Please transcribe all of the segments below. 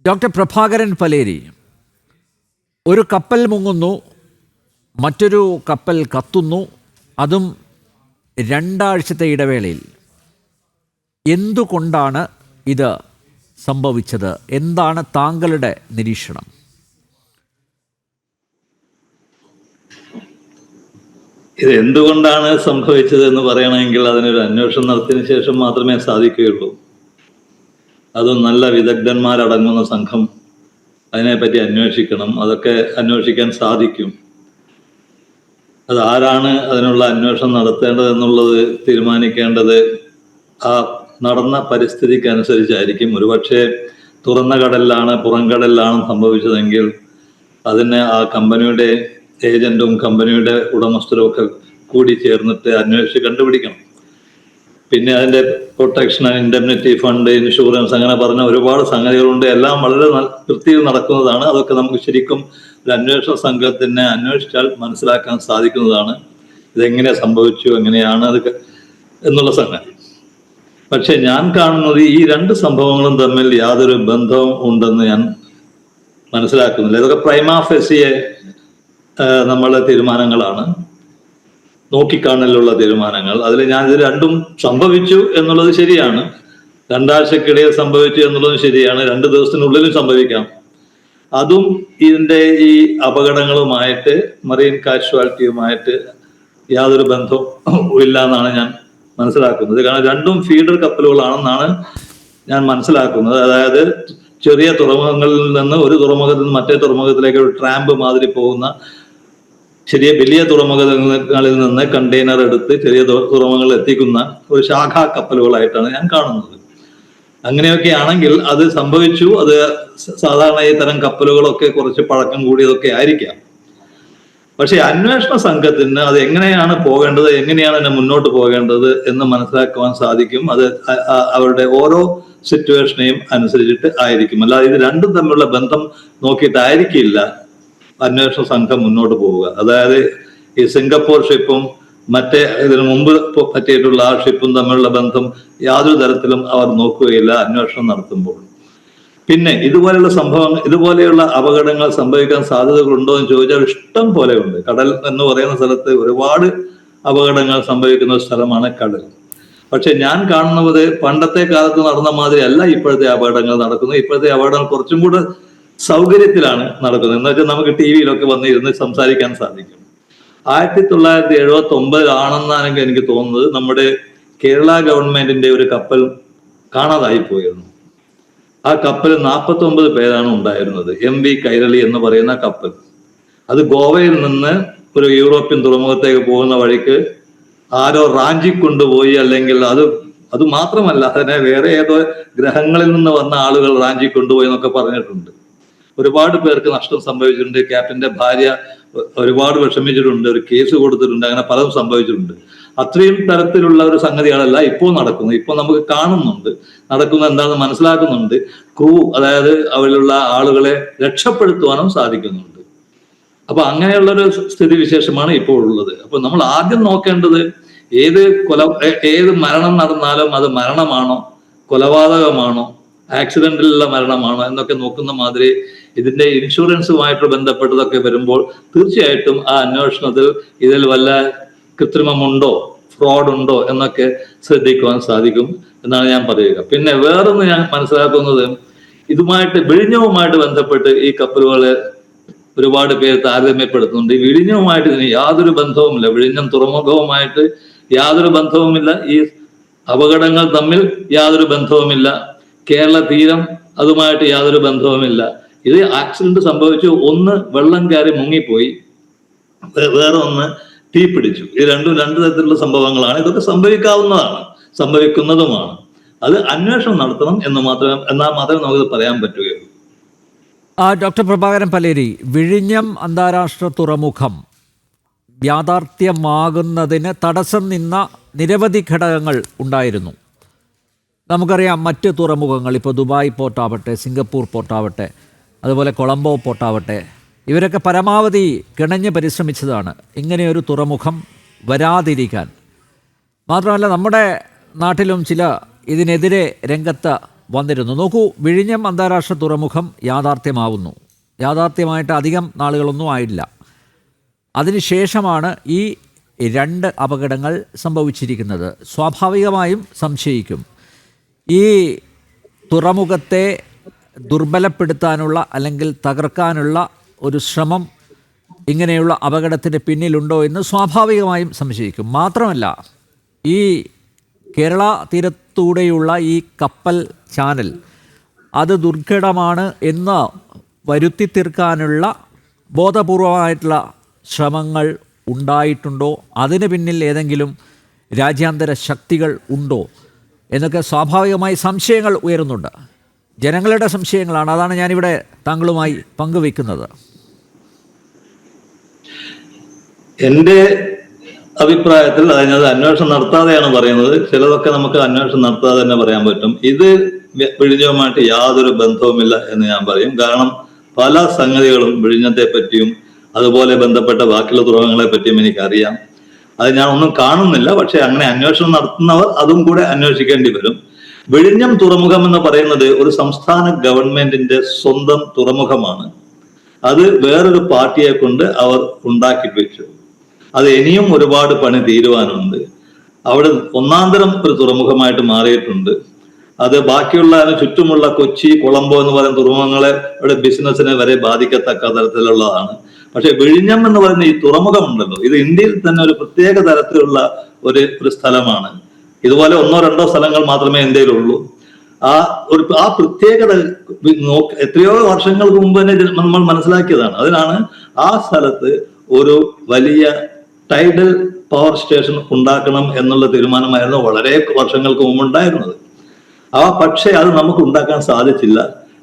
Doctor Prabhakaran Paleri, ഒരു കപ്പൽ മുങ്ങുന്നു, മറ്റൊരു കപ്പൽ കത്തുന്നു, അതും 2 ആഴ്ചത്തെ ഇടവേളയിൽ. എന്തുകൊണ്ടാണ് ഇത് സംഭവിച്ചത്? എന്താണ് താങ്കളുടെ നിരീക്ഷണം? ഇത് എന്തുകൊണ്ടാണ് സംഭവിച്ചത് എന്ന് പറയണമെങ്കിൽ അതിനൊരു അന്വേഷണം നടത്തിയതിനു ശേഷം മാത്രമേ സാധിക്കുകയുള്ളൂ. അതും നല്ല വിദഗ്ധന്മാരടങ്ങുന്ന സംഘം അതിനെപ്പറ്റി അന്വേഷിക്കണം. അതൊക്കെ അന്വേഷിക്കാൻ സാധിക്കും. അതാരാണ് അതിനുള്ള അന്വേഷണം നടത്തേണ്ടതെന്നുള്ളത് തീരുമാനിക്കേണ്ടത് ആ നടന്ന പരിസ്ഥിതിക്ക് അനുസരിച്ചായിരിക്കും. ഒരുപക്ഷെ തുറന്ന കടലിലാണ്, പുറംകടലിലാണ് സംഭവിച്ചതെങ്കിൽ അതിന് ആ കമ്പനിയുടെ ഏജന്റും കമ്പനിയുടെ ഉടമസ്ഥരും ഒക്കെ കൂടി ചേർന്നിട്ട് അന്വേഷിച്ച് കണ്ടുപിടിക്കണം. പിന്നെ അതിൻ്റെ പ്രൊട്ടക്ഷൻ, ഇൻഡെംനിറ്റി ഫണ്ട്, ഇൻഷുറൻസ്, അങ്ങനെ പറഞ്ഞ ഒരുപാട് സംഗതികളുണ്ട്. എല്ലാം വളരെ വൃത്തിയിൽ നടക്കുന്നതാണ്. അതൊക്കെ നമുക്ക് ശരിക്കും ഒരു അന്വേഷണ സംഘത്തിനെ അന്വേഷിച്ചാൽ മനസ്സിലാക്കാൻ സാധിക്കുന്നതാണ്. ഇതെങ്ങനെ സംഭവിച്ചു, എങ്ങനെയാണ് അത് എന്നുള്ള സംഗതി. പക്ഷെ ഞാൻ കാണുന്നത് ഈ 2 സംഭവങ്ങളും തമ്മിൽ യാതൊരു ബന്ധവും ഉണ്ടെന്ന് ഞാൻ മനസ്സിലാക്കുന്നില്ല. ഇതൊക്കെ പ്രൈമാ ഫേസിയെ നമ്മളുടെ തീരുമാനങ്ങളാണ്, നോക്കിക്കാണലുള്ള തീരുമാനങ്ങൾ. അതിൽ ഞാൻ ഇത് 2ഉം സംഭവിച്ചു എന്നുള്ളത് ശരിയാണ്, 2 ആഴ്ചക്കിടയിൽ സംഭവിച്ചു എന്നുള്ളതും ശരിയാണ്, 2 ദിവസത്തിനുള്ളിലും സംഭവിക്കാം. അതും ഇതിൻ്റെ ഈ അപകടങ്ങളുമായിട്ട്, മറീൻ കാഷ്വാലിറ്റിയുമായിട്ട് യാതൊരു ബന്ധവും ഇല്ല എന്നാണ് ഞാൻ മനസ്സിലാക്കുന്നത്. കാരണം 2ഉം ഫീഡർ കപ്പലുകളാണെന്നാണ് ഞാൻ മനസ്സിലാക്കുന്നത്. അതായത് ചെറിയ തുറമുഖങ്ങളിൽ നിന്ന് ഒരു തുറമുഖത്തിൽ നിന്ന് മറ്റേ തുറമുഖത്തിലേക്ക് ഒരു ട്രാമ്പ് മാതിരി പോകുന്ന, വലിയ തുറമുഖങ്ങളിൽ നിന്ന് കണ്ടെയ്നർ എടുത്ത് ചെറിയ തുറമുഖങ്ങളിൽ എത്തിക്കുന്ന ഒരു ശാഖാ കപ്പലുകളായിട്ടാണ് ഞാൻ കാണുന്നത്. അങ്ങനെയൊക്കെ ആണെങ്കിൽ അത് സംഭവിച്ചു. അത് സാധാരണ ഈ തരം കപ്പലുകളൊക്കെ കുറച്ച് പഴക്കം കൂടിയതൊക്കെ ആയിരിക്കാം. പക്ഷെ അന്വേഷണ സംഘത്തിന് അത് എങ്ങനെയാണ് പോകേണ്ടത്, എങ്ങനെയാണ് അതിനെ മുന്നോട്ട് പോകേണ്ടത് എന്ന് മനസ്സിലാക്കുവാൻ സാധിക്കും. അത് അവരുടെ ഓരോ സിറ്റുവേഷനെയും അനുസരിച്ചിട്ട് ആയിരിക്കും. അല്ലാതെ ഇത് 2ഉം തമ്മിലുള്ള ബന്ധം നോക്കിയിട്ടായിരിക്കില്ല അന്വേഷണ സംഘം മുന്നോട്ട് പോവുക. അതായത് ഈ സിംഗപ്പൂർ ഷിപ്പും മറ്റേ ഇതിനു മുമ്പ് പറ്റിയിട്ടുള്ള ആ ഷിപ്പും തമ്മിലുള്ള ബന്ധം യാതൊരു തരത്തിലും അവർ നോക്കുകയില്ല അന്വേഷണം നടത്തുമ്പോൾ. പിന്നെ ഇതുപോലെയുള്ള അപകടങ്ങൾ സംഭവിക്കാൻ സാധ്യതകളുണ്ടോ എന്ന് ചോദിച്ചാൽ ഇഷ്ടം പോലെ ഉണ്ട്. കടൽ എന്ന് പറയുന്ന സ്ഥലത്ത് ഒരുപാട് അപകടങ്ങൾ സംഭവിക്കുന്ന സ്ഥലമാണ് കടൽ. പക്ഷെ ഞാൻ കാണുന്നത് പണ്ടത്തെ കാലത്ത് നടന്ന മാതിരി അല്ല ഇപ്പോഴത്തെ അപകടങ്ങൾ നടക്കുന്നത്. ഇപ്പോഴത്തെ അപകടങ്ങൾ കുറച്ചും കൂടെ സൗകര്യത്തിലാണ് നടക്കുന്നത്. എന്ന് വെച്ചാൽ നമുക്ക് ടി വിയിലൊക്കെ വന്നിരുന്ന് സംസാരിക്കാൻ സാധിക്കും. 1979 എനിക്ക് തോന്നുന്നത് നമ്മുടെ കേരള ഗവൺമെന്റിന്റെ ഒരു കപ്പൽ കാണാതായി പോയിരുന്നു. ആ കപ്പൽ 49 പേരാണ് ഉണ്ടായിരുന്നത്. MV കൈരളി എന്ന് പറയുന്ന കപ്പൽ. അത് ഗോവയിൽ നിന്ന് ഒരു യൂറോപ്യൻ തുറമുഖത്തേക്ക് പോകുന്ന വഴിക്ക് ആരോ റാഞ്ചി കൊണ്ടുപോയി, അല്ലെങ്കിൽ അത് മാത്രമല്ല, അതിനെ വേറെ ഏതോ ഗ്രഹങ്ങളിൽ നിന്ന് വന്ന ആളുകൾ റാഞ്ചി കൊണ്ടുപോയി എന്നൊക്കെ പറഞ്ഞിട്ടുണ്ട്. ഒരുപാട് പേർക്ക് നഷ്ടം സംഭവിച്ചിട്ടുണ്ട്. ക്യാപ്റ്റന്റെ ഭാര്യ ഒരുപാട് വിഷമിച്ചിട്ടുണ്ട്, ഒരു കേസ് കൊടുത്തിട്ടുണ്ട്, അങ്ങനെ പലതും സംഭവിച്ചിട്ടുണ്ട്. അത്രയും തരത്തിലുള്ള ഒരു സംഗതികളല്ല ഇപ്പോൾ നടക്കുന്നത്. ഇപ്പോൾ നമുക്ക് കാണുന്നുണ്ട്, നടക്കുന്നത് എന്താണെന്ന് മനസ്സിലാക്കുന്നുണ്ട്. ക്രൂ, അതായത് അവരിലുള്ള ആളുകളെ രക്ഷപ്പെടുത്തുവാനും സാധിക്കുന്നുണ്ട്. അപ്പൊ അങ്ങനെയുള്ളൊരു സ്ഥിതി വിശേഷമാണ് ഇപ്പോൾ ഉള്ളത്. അപ്പൊ നമ്മൾ ആദ്യം നോക്കേണ്ടത് ഏത് മരണം നടന്നാലും അത് മരണമാണോ, കൊലപാതകമാണോ, ആക്സിഡന്റിലുള്ള മരണമാണോ എന്നൊക്കെ നോക്കുന്ന മാതിരി ഇതിന്റെ ഇൻഷുറൻസുമായിട്ട് ബന്ധപ്പെട്ടതൊക്കെ വരുമ്പോൾ തീർച്ചയായിട്ടും ആ അന്വേഷണത്തിൽ ഇതിൽ വല്ല കൃത്രിമമുണ്ടോ, ഫ്രോഡ് ഉണ്ടോ എന്നൊക്കെ ശ്രദ്ധിക്കുവാൻ സാധിക്കും എന്നാണ് ഞാൻ പറയുക. പിന്നെ വേറൊന്ന് ഞാൻ മനസ്സിലാക്കുന്നത്, വിഴിഞ്ഞവുമായിട്ട് ബന്ധപ്പെട്ട് ഈ കപ്പലുകളെ ഒരുപാട് പേര് താരതമ്യപ്പെടുത്തുന്നുണ്ട്. ഈ വിഴിഞ്ഞവുമായിട്ട് ഇതിന് യാതൊരു ബന്ധവുമില്ല. വിഴിഞ്ഞം തുറമുഖവുമായിട്ട് യാതൊരു ബന്ധവുമില്ല. ഈ അപകടങ്ങൾ തമ്മിൽ യാതൊരു ബന്ധവുമില്ല. കേരള തീരം അതുമായിട്ട് യാതൊരു ബന്ധവുമില്ല. ഇത് ആക്സിഡന്റ് സംഭവിച്ചു. ഒന്ന് വെള്ളം കയറി മുങ്ങിപ്പോയി, വേറെ ഒന്ന് തീ പിടിച്ചു. ഇത് 2 തരത്തിലുള്ള സംഭവങ്ങളാണ്. ഇതൊക്കെ സംഭവിക്കുന്നതുമാണ്. അത് അന്വേഷണം നടത്തണം എന്നാൽ മാത്രമേ നമുക്ക് പറയാൻ പറ്റുകയുള്ളൂ. ഡോക്ടർ പ്രഭാകരൻ പലേരി, വിഴിഞ്ഞം അന്താരാഷ്ട്ര തുറമുഖം യാഥാർത്ഥ്യമാകുന്നതിന് തടസ്സം നിന്ന നിരവധി ഘടകങ്ങൾ ഉണ്ടായിരുന്നു. നമുക്കറിയാം, മറ്റ് തുറമുഖങ്ങൾ, ഇപ്പോൾ ദുബായ് പോർട്ടാവട്ടെ, സിംഗപ്പൂർ പോർട്ടാവട്ടെ, അതുപോലെ കൊളംബോ പോർട്ടാവട്ടെ, ഇവരൊക്കെ പരമാവധി കിണഞ്ഞ് പരിശ്രമിച്ചതാണ് ഇങ്ങനെയൊരു തുറമുഖം വരാതിരിക്കാൻ. മാത്രമല്ല, നമ്മുടെ നാട്ടിലും ചില ഇതിനെതിരെ രംഗത്ത് വന്നിരുന്നു. നോക്കൂ, വിഴിഞ്ഞം അന്താരാഷ്ട്ര തുറമുഖം യാഥാർത്ഥ്യമാവുന്നു. യാഥാർത്ഥ്യമായിട്ട് അധികം നാളുകളൊന്നും ആയില്ല. അതിനുശേഷമാണ് ഈ 2 അപകടങ്ങൾ സംഭവിച്ചിരിക്കുന്നത്. സ്വാഭാവികമായും സംശയിക്കും, ഈ തുറമുഖത്തെ ദുർബലപ്പെടുത്താനുള്ള അല്ലെങ്കിൽ തകർക്കാനുള്ള ഒരു ശ്രമം ഇങ്ങനെയുള്ള അപകടത്തിന് പിന്നിലുണ്ടോ എന്ന് സ്വാഭാവികമായും സംശയിക്കും. മാത്രമല്ല, ഈ കേരള തീരത്തൂടെയുള്ള ഈ കപ്പൽ ചാനൽ അത് ദുർഘടമാണ് എന്ന് വരുത്തി തീർക്കാനുള്ള ബോധപൂർവമായിട്ടുള്ള ശ്രമങ്ങൾ ഉണ്ടായിട്ടുണ്ടോ, അതിന് പിന്നിൽ ഏതെങ്കിലും രാജ്യാന്തര ശക്തികൾ ഉണ്ടോ എന്നൊക്കെ സ്വാഭാവികമായി സംശയങ്ങൾ ഉയരുന്നുണ്ട്. ജനങ്ങളുടെ സംശയങ്ങളാണ്. അതാണ് ഞാനിവിടെ താങ്കളുമായി പങ്കുവെക്കുന്നത്. എൻ്റെ അഭിപ്രായത്തിൽ അതിനകത്ത് അന്വേഷണം നടത്താതെയാണ് പറയുന്നത്. ചിലതൊക്കെ നമുക്ക് അന്വേഷണം നടത്താതെ തന്നെ പറയാൻ പറ്റും. ഇത് വിഴിഞ്ഞവുമായിട്ട് യാതൊരു ബന്ധവുമില്ല എന്ന് ഞാൻ പറയും. കാരണം പല സംഗതികളും വിഴിഞ്ഞത്തെ പറ്റിയും അതുപോലെ ബന്ധപ്പെട്ട ബാക്കിയുള്ള തുറമുഖങ്ങളെ പറ്റിയും എനിക്കറിയാം. അത് ഞാൻ ഒന്നും കാണുന്നില്ല. പക്ഷെ അങ്ങനെ അന്വേഷണം നടത്തുന്നവർ അതും കൂടെ അന്വേഷിക്കേണ്ടി വരും. വിഴിഞ്ഞം തുറമുഖം എന്ന് പറയുന്നത് ഒരു സംസ്ഥാന ഗവൺമെന്റിന്റെ സ്വന്തം തുറമുഖമാണ്. അത് വേറൊരു പാർട്ടിയെ കൊണ്ട് അവർ ഉണ്ടാക്കി വെച്ചു. അത് ഇനിയും ഒരുപാട് പണി തീരുവാനുണ്ട്. അവിടെ ഒന്നാന്തരം ഒരു തുറമുഖമായിട്ട് മാറിയിട്ടുണ്ട്. അത് ബാക്കിയുള്ള ചുറ്റുമുള്ള കൊച്ചി, കൊളംബോ എന്ന് പറയുന്ന തുറമുഖങ്ങളെ അവിടെ ബിസിനസ്സിനെ വരെ ബാധിക്കത്തക്ക തരത്തിലുള്ളതാണ്. പക്ഷെ വിഴിഞ്ഞം എന്ന് പറയുന്ന ഈ തുറമുഖം ഉണ്ടല്ലോ, ഇത് ഇന്ത്യയിൽ തന്നെ ഒരു പ്രത്യേക തരത്തിലുള്ള ഒരു സ്ഥലമാണ്. ഇതുപോലെ 1-2 സ്ഥലങ്ങൾ മാത്രമേ ഇന്ത്യയിലുള്ളൂ. ആ പ്രത്യേകത എത്രയോ വർഷങ്ങൾക്ക് മുമ്പ് തന്നെ നമ്മൾ മനസ്സിലാക്കിയതാണ്. അതിനാണ് ആ സ്ഥലത്ത് ഒരു വലിയ ടൈഡൽ പവർ സ്റ്റേഷൻ ഉണ്ടാക്കണം എന്നുള്ള തീരുമാനമായിരുന്നു വളരെ വർഷങ്ങൾക്ക് മുമ്പ് ഉണ്ടായിരുന്നത്. പക്ഷേ അത് നമുക്ക് ഉണ്ടാക്കാൻ സാധിച്ചില്ല.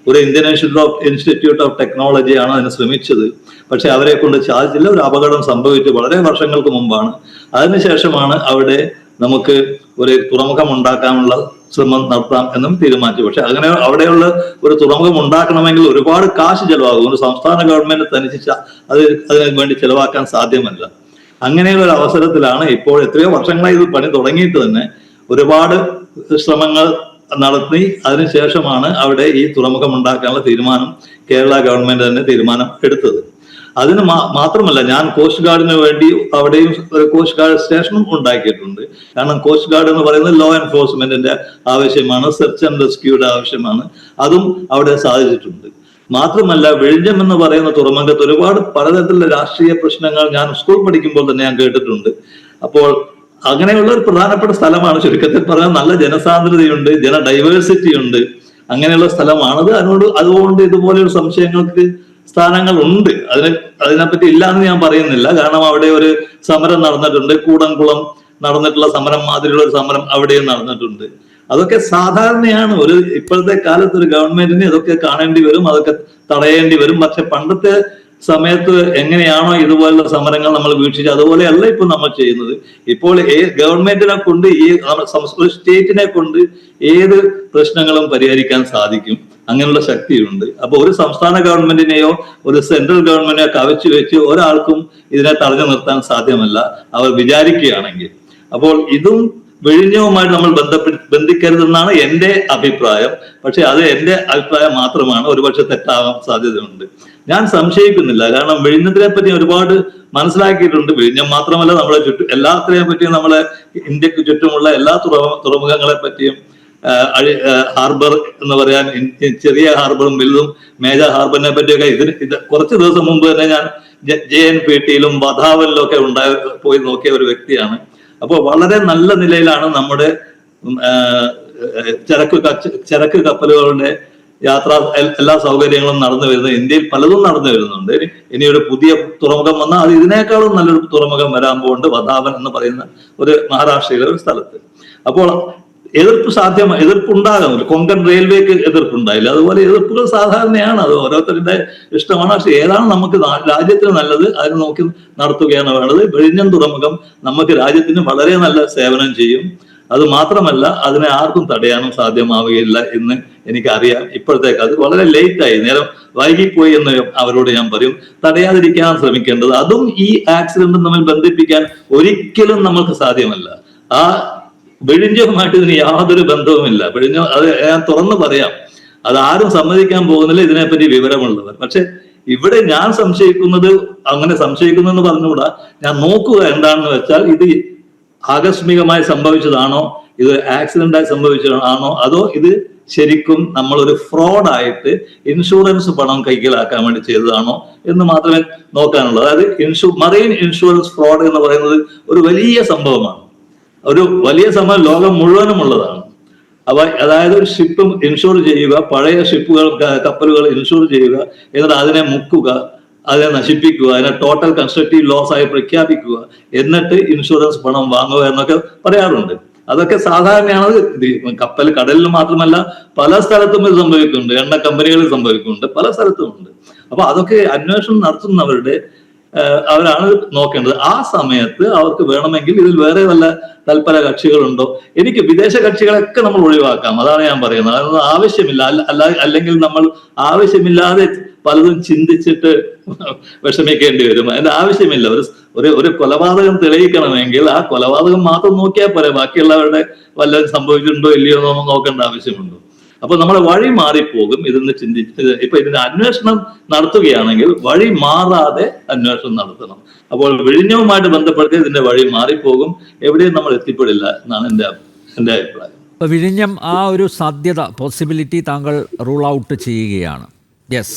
ഒരു ഇന്ത്യൻ ഇൻസ്റ്റിറ്റ്യൂട്ട് ഓഫ് ടെക്നോളജി ആണ് അതിന് ശ്രമിച്ചത്. പക്ഷെ അവരെ കൊണ്ട് സാധിച്ചില്ല. ഒരു അപകടം സംഭവിച്ചു വളരെ വർഷങ്ങൾക്ക് മുമ്പാണ്. അതിനുശേഷമാണ് അവിടെ നമുക്ക് ഒരു തുറമുഖം ഉണ്ടാക്കാനുള്ള ശ്രമം നടത്താം എന്നും തീരുമാനിച്ചു. പക്ഷെ അങ്ങനെ അവിടെയുള്ള ഒരു തുറമുഖം ഉണ്ടാക്കണമെങ്കിൽ ഒരുപാട് കാശ് ചെലവാകും. ഒരു സംസ്ഥാന ഗവൺമെന്റ് തനിച്ച് അതിനു വേണ്ടി ചെലവാക്കാൻ സാധ്യമല്ല. അങ്ങനെയുള്ള ഒരു അവസരത്തിലാണ് ഇപ്പോൾ എത്രയോ വർഷങ്ങളായി ഇത് പണി തുടങ്ങിയിട്ട് തന്നെ ഒരുപാട് ശ്രമങ്ങൾ നടത്തി അതിനുശേഷമാണ് അവിടെ ഈ തുറമുഖം ഉണ്ടാക്കാനുള്ള തീരുമാനം കേരള ഗവൺമെന്റ് തന്നെ തീരുമാനം എടുത്തത്. അതിന് മാത്രമല്ല, ഞാൻ കോസ്റ്റ് ഗാർഡിന് വേണ്ടി അവിടെയും ഒരു കോസ്റ്റ് ഗാർഡ് സ്റ്റേഷനും ഉണ്ടാക്കിയിട്ടുണ്ട്. കാരണം കോസ്റ്റ് ഗാർഡ് എന്ന് പറയുന്നത് ലോ എൻഫോഴ്സ്മെന്റിന്റെ ആവശ്യമാണ്, സെർച്ച് ആൻഡ് റെസ്ക്യൂയുടെ ആവശ്യമാണ്. അതും അവിടെ സാധിച്ചിട്ടുണ്ട്. മാത്രമല്ല, വിഴിഞ്ഞം എന്ന് പറയുന്ന തുറമുഖത്ത് ഒരുപാട് പലതരത്തിലുള്ള രാഷ്ട്രീയ പ്രശ്നങ്ങൾ ഞാൻ സ്കൂൾ പഠിക്കുമ്പോൾ തന്നെ ഞാൻ കേട്ടിട്ടുണ്ട്. അപ്പോൾ അങ്ങനെയുള്ള ഒരു പ്രധാനപ്പെട്ട സ്ഥലമാണ്. ചുരുക്കത്തിൽ പറഞ്ഞാൽ നല്ല ജനസാന്ദ്രതയുണ്ട്, ഡൈവേഴ്സിറ്റി ഉണ്ട്, അങ്ങനെയുള്ള സ്ഥലമാണത്. അതുകൊണ്ട് ഇതുപോലെയുള്ള സംശയങ്ങൾക്ക് സ്ഥാനങ്ങൾ ഉണ്ട്. അതിനെപ്പറ്റി ഇല്ല എന്ന് ഞാൻ പറയുന്നില്ല. കാരണം അവിടെ ഒരു സമരം നടന്നിട്ടുണ്ട്, കൂടംകുളം നടന്നിട്ടുള്ള സമരം മാതിരിയുള്ള ഒരു സമരം അവിടെയും നടന്നിട്ടുണ്ട്. അതൊക്കെ സാധാരണയാണ്. ഇപ്പോഴത്തെ കാലത്ത് ഒരു ഗവൺമെന്റിന് ഇതൊക്കെ കാണേണ്ടി വരും, അതൊക്കെ തടയേണ്ടി വരും. പക്ഷെ പണ്ടത്തെ സമയത്ത് എങ്ങനെയാണോ ഇതുപോലുള്ള സമരങ്ങൾ നമ്മൾ വീക്ഷിച്ചത് അതുപോലെയല്ല ഇപ്പൊ നമ്മൾ ചെയ്യുന്നത്. ഇപ്പോൾ ഗവൺമെന്റിനെ കൊണ്ട് ഒരു സ്റ്റേറ്റിനെ കൊണ്ട് ഏത് പ്രശ്നങ്ങളും പരിഹരിക്കാൻ സാധിക്കും. അങ്ങനെയുള്ള ശക്തിയുണ്ട്. അപ്പൊ ഒരു സംസ്ഥാന ഗവൺമെന്റിനെയോ ഒരു സെൻട്രൽ ഗവൺമെന്റിനെയോ കവച്ചു വെച്ച് ഒരാൾക്കും ഇതിനെ തടഞ്ഞു നിർത്താൻ സാധ്യമല്ല, അവർ വിചാരിക്കുകയാണെങ്കിൽ. അപ്പോൾ ഇതും വിഴിഞ്ഞവുമായിട്ട് നമ്മൾ ബന്ധിക്കരുതെന്നാണ് എൻ്റെ അഭിപ്രായം. പക്ഷെ അത് എൻ്റെ അഭിപ്രായം മാത്രമാണ്, ഒരുപക്ഷെ തെറ്റാവാൻ സാധ്യതയുണ്ട്. ഞാൻ സംശയിക്കുന്നില്ല. കാരണം വിഴിഞ്ഞത്തിനെ പറ്റി ഒരുപാട് മനസ്സിലാക്കിയിട്ടുണ്ട്. വിഴിഞ്ഞം മാത്രമല്ല, നമ്മളെ എല്ലാത്തിനെ പറ്റിയും, നമ്മളെ ഇന്ത്യക്ക് ചുറ്റുമുള്ള എല്ലാ തുറമുഖങ്ങളെ പറ്റിയും, ഹാർബർ എന്ന് പറയാൻ ചെറിയ ഹാർബറും വലുതും മേജർ ഹാർബറിനെ പറ്റിയൊക്കെ ഇത് കുറച്ച് ദിവസം മുമ്പ് തന്നെ ഞാൻ JNPTയിലും വധാവനിലും ഒക്കെ പോയി നോക്കിയ ഒരു വ്യക്തിയാണ്. അപ്പോൾ വളരെ നല്ല നിലയിലാണ് നമ്മുടെ ചരക്ക് കപ്പലുകളുടെ യാത്രാ എല്ലാ സൗകര്യങ്ങളും നടന്നു വരുന്നത്. ഇന്ത്യയിൽ പലതും നടന്നു വരുന്നുണ്ട്. ഇനി ഒരു പുതിയ തുറമുഖം വന്നാൽ അത് ഇതിനേക്കാളും നല്ലൊരു തുറമുഖം വരാൻ പോകുന്നുണ്ട്, വധാവൻ എന്ന് പറയുന്ന ഒരു മഹാരാഷ്ട്രയിലെ ഒരു സ്ഥലത്ത്. അപ്പോൾ എതിർപ്പുണ്ടാകും. കൊങ്കൺ റെയിൽവേക്ക് എതിർപ്പുണ്ടായില്ല. അതുപോലെ എതിർപ്പുകൾ സാധാരണയാണ്. അത് ഓരോരുത്തരുടെ ഇഷ്ടമാണ്. പക്ഷെ ഏതാണ് നമുക്ക് രാജ്യത്തിന് നല്ലത് അതിന് നോക്കി നടത്തുകയാണ് വേണ്ടത്. വിഴിഞ്ഞം തുറമുഖം നമുക്ക് രാജ്യത്തിന് വളരെ നല്ല സേവനം ചെയ്യും. അത് മാത്രമല്ല, അതിനെ ആർക്കും തടയാനും സാധ്യമാവുകയില്ല എന്ന് എനിക്കറിയാം. ഇപ്പോഴത്തേക്ക് അത് വളരെ ലേറ്റായി, നേരം വൈകിപ്പോയി എന്ന് അവരോട് ഞാൻ പറയും. തടയാതിരിക്കാൻ ശ്രമിക്കേണ്ടത്. അതും ഈ ആക്സിഡന്റും തമ്മിൽ ബന്ധിപ്പിക്കാൻ ഒരിക്കലും നമുക്ക് സാധ്യമല്ല. വിഴിഞ്ഞവുമായിട്ട് ഇതിന് യാതൊരു ബന്ധവുമില്ല. വിഴിഞ്ഞം, അത് ഞാൻ തുറന്നു പറയാം, അത് ആരും സമ്മതിക്കാൻ പോകുന്നില്ല ഇതിനെപ്പറ്റി വിവരമുള്ളവർ. പക്ഷെ ഇവിടെ ഞാൻ സംശയിക്കുന്നത്, അങ്ങനെ സംശയിക്കുന്നെന്ന് പറഞ്ഞുകൂടാ, ഞാൻ നോക്കുക എന്താണെന്ന് വെച്ചാൽ ഇത് ആകസ്മികമായി സംഭവിച്ചതാണോ, ഇത് ആക്സിഡന്റായി സംഭവിച്ചതാണോ, അതോ ഇത് ശരിക്കും നമ്മളൊരു ഫ്രോഡായിട്ട് ഇൻഷുറൻസ് പണം കൈക്കലാക്കാൻ വേണ്ടി ചെയ്തതാണോ എന്ന് മാത്രമേ നോക്കാനുള്ളൂ. അതായത് മറൈൻ ഇൻഷുറൻസ് ഫ്രോഡ് എന്ന് പറയുന്നത് ഒരു വലിയ സംഭവമാണ്. ഒരു വലിയ സംഭവം ലോകം മുഴുവനും ഉള്ളതാണ്. അപ്പൊ അതായത് ഒരു ഷിപ്പ് ഇൻഷുർ ചെയ്യുക, പഴയ ഷിപ്പുകൾ, കപ്പലുകൾ ഇൻഷുർ ചെയ്യുക, എന്നിട്ട് അതിനെ മുക്കുക, അതിനെ നശിപ്പിക്കുക, അതിനെ ടോട്ടൽ കൺസ്ട്രക്റ്റീവ് ലോസ് ആയി പ്രഖ്യാപിക്കുക, എന്നിട്ട് ഇൻഷുറൻസ് പണം വാങ്ങുക എന്നൊക്കെ പറയാറുണ്ട്. അതൊക്കെ സാധാരണയാണ്. കപ്പൽ കടലിൽ മാത്രമല്ല പല സ്ഥലത്തും ഇത് സംഭവിക്കുന്നുണ്ട്, എണ്ണ കമ്പനികളിൽ സംഭവിക്കുന്നുണ്ട്, പല സ്ഥലത്തും ഉണ്ട്. അപ്പൊ അതൊക്കെ അന്വേഷണം നടത്തുന്നവരുടെ അവരാണ് നോക്കേണ്ടത്. ആ സമയത്ത് അവർക്ക് വേണമെങ്കിൽ ഇതിൽ വേറെ വല്ല തൽപര കക്ഷികളുണ്ടോ, എനിക്ക് വിദേശ കക്ഷികളൊക്കെ നമ്മൾ ഒഴിവാക്കാം, അതാണ് ഞാൻ പറയുന്നത്. അതൊന്നും ആവശ്യമില്ല. അല്ലെങ്കിൽ നമ്മൾ ആവശ്യമില്ലാതെ പലതും ചിന്തിച്ചിട്ട് വിഷമിക്കേണ്ടി വരും. അതിന്റെ ആവശ്യമില്ല. ഒരു കൊലപാതകം തെളിയിക്കണമെങ്കിൽ ആ കൊലപാതകം മാത്രം നോക്കിയാൽ പോരെ, ബാക്കിയുള്ളവരുടെ വല്ലതും സംഭവിച്ചിട്ടുണ്ടോ ഇല്ലയോ എന്നൊന്നും നോക്കേണ്ട ആവശ്യമുണ്ടോ? അപ്പൊ നമ്മളെ വഴി മാറിപ്പോകും. ഇതിന് ഇപ്പൊ ഇതിന്റെ അന്വേഷണം നടത്തുകയാണെങ്കിൽ വഴി മാറാതെ അന്വേഷണം നടത്തണം. അപ്പോൾ വിഴിഞ്ഞവുമായിട്ട് ബന്ധപ്പെട്ട് ഇതിന്റെ വഴി മാറിപ്പോകും, എവിടെയും നമ്മൾ എത്തിപ്പെടില്ല എന്നാണ് എൻ്റെ അഭിപ്രായം. ഇപ്പോൾ വിഴിഞ്ഞം ആ ഒരു സാധ്യത, പോസിബിലിറ്റി താങ്കൾ റൂൾ ഔട്ട് ചെയ്യുകയാണ്. യെസ്.